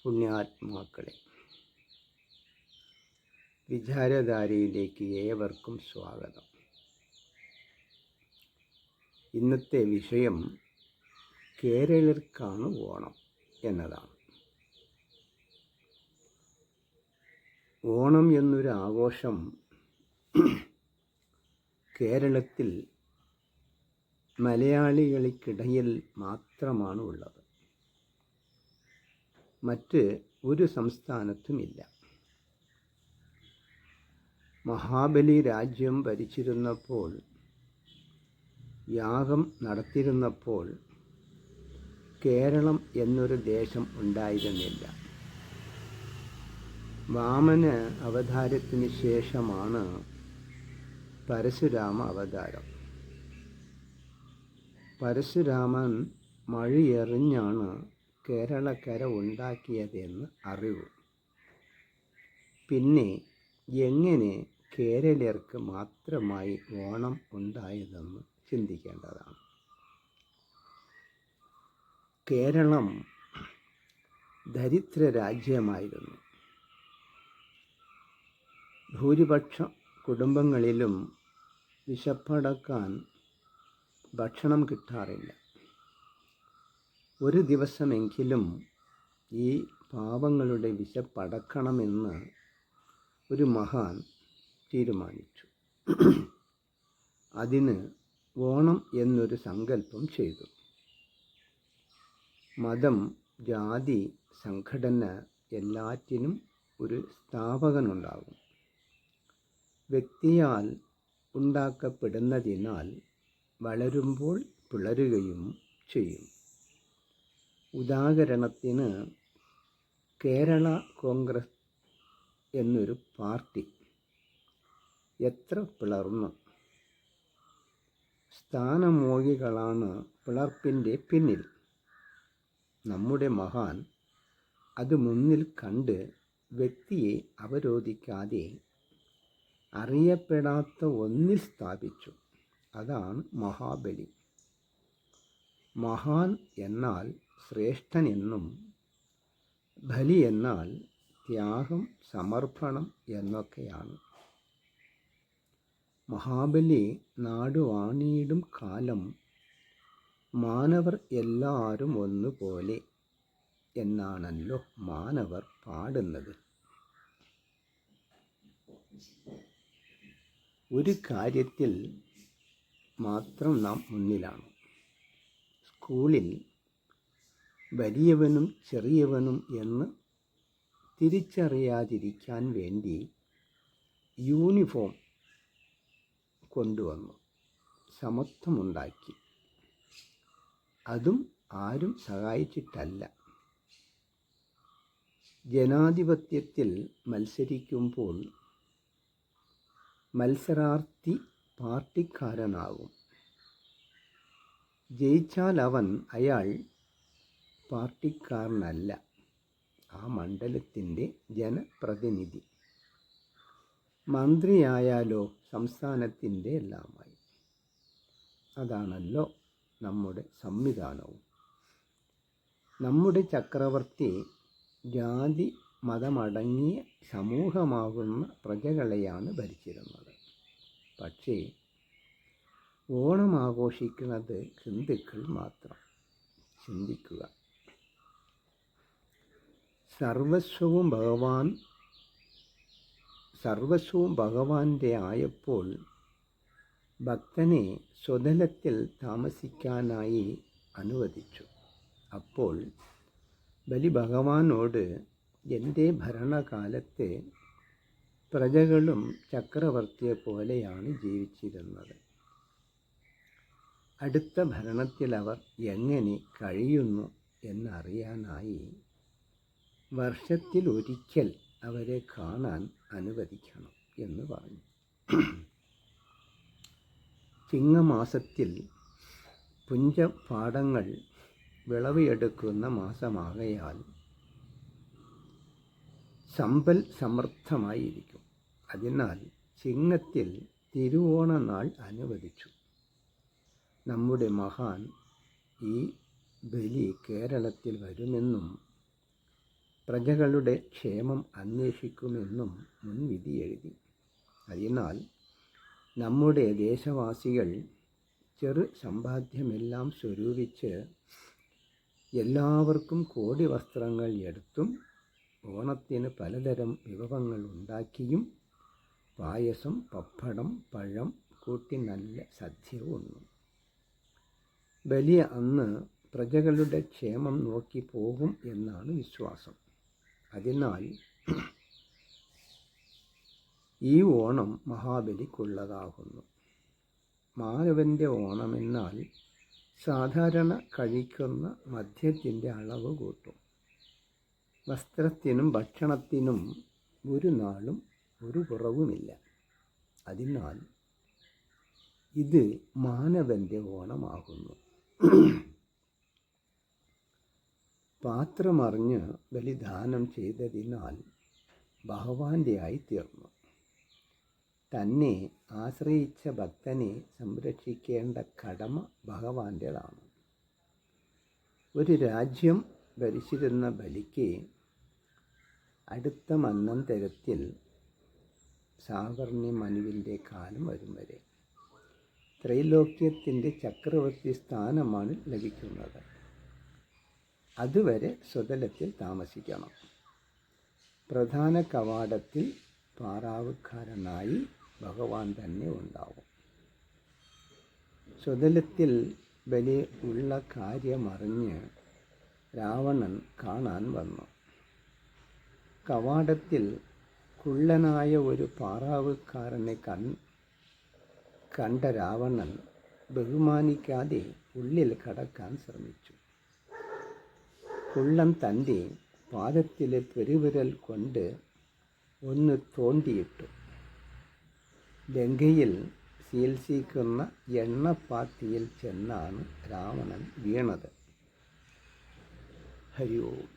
പുണ്യാത്മാക്കളെ, വിചാരധാരയിലേക്ക് ഏവർക്കും സ്വാഗതം. ഇന്നത്തെ വിഷയം കേരളീയർക്കാണ് ഓണം എന്നതാണ്. ഓണം എന്നൊരു ആഘോഷം കേരളത്തിൽ മലയാളികൾക്കിടയിൽ മാത്രമാണ് ഉള്ളത്. മറ്റ് ഒരു സംസ്ഥാനത്തുമില്ല. മഹാബലി രാജ്യം ഭരിച്ചിരുന്നപ്പോൾ, യാഗം നടത്തിയിരുന്നപ്പോൾ കേരളം എന്നൊരു ദേശം ഉണ്ടായിരുന്നില്ല. വാമന അവതാരത്തിന് ശേഷമാണ് പരശുരാമ അവതാരം. പരശുരാമൻ മഴയെറിഞ്ഞാണ് കേരളക്കര ഉണ്ടാക്കിയതെന്ന് അറിവ്. പിന്നെ എങ്ങനെ കേരളീയർക്ക് മാത്രമായി ഓണം ഉണ്ടായതെന്ന് ചിന്തിക്കേണ്ടതാണ്. കേരളം ദരിദ്ര രാജ്യമായിരുന്നു. ഭൂരിപക്ഷ കുടുംബങ്ങളിലും വിശപ്പടക്കാൻ ഭക്ഷണം കിട്ടാറില്ല. ഒരു ദിവസമെങ്കിലും ഈ പാവങ്ങളുടെ വിശപ്പടക്കണമെന്ന് ഒരു മഹാൻ തീരുമാനിച്ചു. അതിന് ഓണം എന്നൊരു സങ്കല്പം ചെയ്തു. മതം, ജാതി, സംഘടന എല്ലാറ്റിനും ഒരു സ്ഥാപകനുണ്ടാകും. വ്യക്തിയാൽ ഉണ്ടാക്കപ്പെടുന്നതിനാൽ വളരുമ്പോൾ പിളരുകയും ചെയ്യും. ഉദാഹരണത്തിന്, കേരള കോൺഗ്രസ് എന്നൊരു പാർട്ടി എത്ര പിളർന്നു. സ്ഥാനമോഹികളാണ് പിളർപ്പിൻ്റെ പിന്നിൽ. നമ്മുടെ മഹാൻ അത് മുന്നിൽ കണ്ട് വ്യക്തിയെ അവരോധിക്കാതെ അറിയപ്പെടാത്ത ഒന്നിൽ സ്ഥാപിച്ചു. അതാണ് മഹാബലി. മഹാൻ എന്നാൽ ശ്രേഷ്ഠൻ എന്നും, ബലി എന്നാൽ ത്യാഗം, സമർപ്പണം എന്നൊക്കെയാണ്. മഹാബലി നാടുവാണിയിടും കാലം മാനവർ എല്ലാവരും ഒന്നുപോലെ എന്നാണല്ലോ മാനവർ പാടുന്നത്. ഒരു കാര്യത്തിൽ മാത്രം നാം മുന്നിലാണ്. സ്കൂളിൽ വലിയവനും ചെറിയവനും എന്ന് തിരിച്ചറിയാതിരിക്കാൻ വേണ്ടി യൂണിഫോം കൊണ്ടുവന്നു സമത്വമുണ്ടാക്കി. അതും ആരും സഹായിച്ചിട്ടല്ല. ജനാധിപത്യത്തിൽ മത്സരിക്കുമ്പോൾ മത്സരാർത്ഥി പാർട്ടിക്കാരനാകും. ജയിച്ചാൽ അയാൾ പാർട്ടിക്കാരനല്ല, ആ മണ്ഡലത്തിൻ്റെ ജനപ്രതിനിധി. മന്ത്രിയായാലോ സംസ്ഥാനത്തിൻ്റെ എല്ലാമായി. അതാണല്ലോ നമ്മുടെ സംവിധാനവും. നമ്മുടെ ചക്രവർത്തി ജാതി മതമടങ്ങിയ സമൂഹമാകുന്ന പ്രജകളെയാണ് ഭരിച്ചിരുന്നത്. പക്ഷേ ഓണം ആഘോഷിക്കുന്നത് ഹിന്ദുക്കൾ മാത്രം. ചിന്തിക്കുക. സർവസ്വവും ഭഗവാന്റെ ആയപ്പോൾ ഭക്തനെ സ്വതലത്തിൽ താമസിക്കാനായി അനുവദിച്ചു. അപ്പോൾ ബലി ഭഗവാനോട്, എൻ്റെ ഭരണകാലത്ത് പ്രജകളും ചക്രവർത്തിയെ പോലെയാണ് ജീവിച്ചിരുന്നത്. അടുത്ത ഭരണത്തിൽ അവർ എങ്ങനെ കഴിയുന്നു എന്നറിയാനായി വർഷത്തിലൊരിക്കൽ അവരെ കാണാൻ അനുവദിക്കണം എന്ന് പറഞ്ഞു. ചിങ്ങമാസത്തിൽ പുഞ്ചപാടങ്ങൾ വിളവെടുക്കുന്ന മാസമാകയാൽ സമ്പൽ സമൃദ്ധമായിരിക്കും. അതിനാൽ ചിങ്ങത്തിൽ തിരുവോണനാൾ അനുവദിച്ചു. നമ്മുടെ മഹാൻ ഈ ബലി കേരളത്തിൽ വരുമെന്നും പ്രജകളുടെ ക്ഷേമം അന്വേഷിക്കുമെന്നും മുൻവിധി എഴുതി. അതിനാൽ നമ്മുടെ ദേശവാസികൾ ചെറു സമ്പാദ്യമെല്ലാം സ്വരൂപിച്ച് എല്ലാവർക്കും കോടി വസ്ത്രങ്ങൾ എടുത്തും ഓണത്തിന് പലതരം വിഭവങ്ങൾ ഉണ്ടാക്കിയും പായസം, പപ്പടം, പഴം കൂട്ടി നല്ല സദ്യ ഉണ്ണും. ബലി അന്ന് പ്രജകളുടെ ക്ഷേമം നോക്കി പോകും എന്നാണ് വിശ്വാസം. അതിനാൽ ഈ ഓണം മഹാബലിക്കുള്ളതാകുന്നു. മാനവൻ്റെ ഓണമെന്നാൽ സാധാരണ കഴിക്കുന്ന മദ്യത്തിൻ്റെ അളവ് കൂട്ടും. വസ്ത്രത്തിനും ഭക്ഷണത്തിനും ഒരു നാളും ഒരു കുറവുമില്ല. അതിനാൽ ഇത് മാനവൻ്റെ ഓണമാകുന്നു. പാത്രമറിഞ്ഞ് ബലിദാനം ചെയ്തതിനാൽ ഭഗവാന്റെ ആയിത്തീർന്നു. തന്നെ ആശ്രയിച്ച ഭക്തനെ സംരക്ഷിക്കേണ്ട കടമ ഭഗവാന്റേതാണ്. ഒരു രാജ്യം ഭരിച്ചിരുന്ന ബലിക്ക് അടുത്ത മന്വന്തരത്തിൽ സാവർണ്യ മനുവിൻ്റെ കാലം വരും വരെ ത്രൈലോക്യത്തിൻ്റെ ചക്രവർത്തി സ്ഥാനമാണ് ലഭിക്കുന്നത്. അതുവരെ സ്വതലത്തിൽ താമസിക്കണം. പ്രധാന കവാടത്തിൽ പാറാവുകാരനായി ഭഗവാൻ തന്നെ ഉണ്ടാവും. സ്വതലത്തിൽ ബലി ഉള്ള കാര്യമറിഞ്ഞ് രാവണൻ കാണാൻ വന്നു. കവാടത്തിൽ കുള്ളനായ ഒരു പാറാവുകാരനെ കണ്ട രാവണൻ ബഹുമാനിക്കാതെ ഉള്ളിൽ കടക്കാൻ ശ്രമിച്ചു. കുള്ളൻ തൻ്റെ പാദത്തിലെ പെരുവിരൽ കൊണ്ട് ഒന്ന് തോണ്ടിയിട്ടു. ലങ്കയിൽ ചികിത്സിക്കുന്ന എണ്ണപ്പാത്തിയിൽ ചെന്നാണ് രാവണൻ വീണത്. ഹരി ഓം.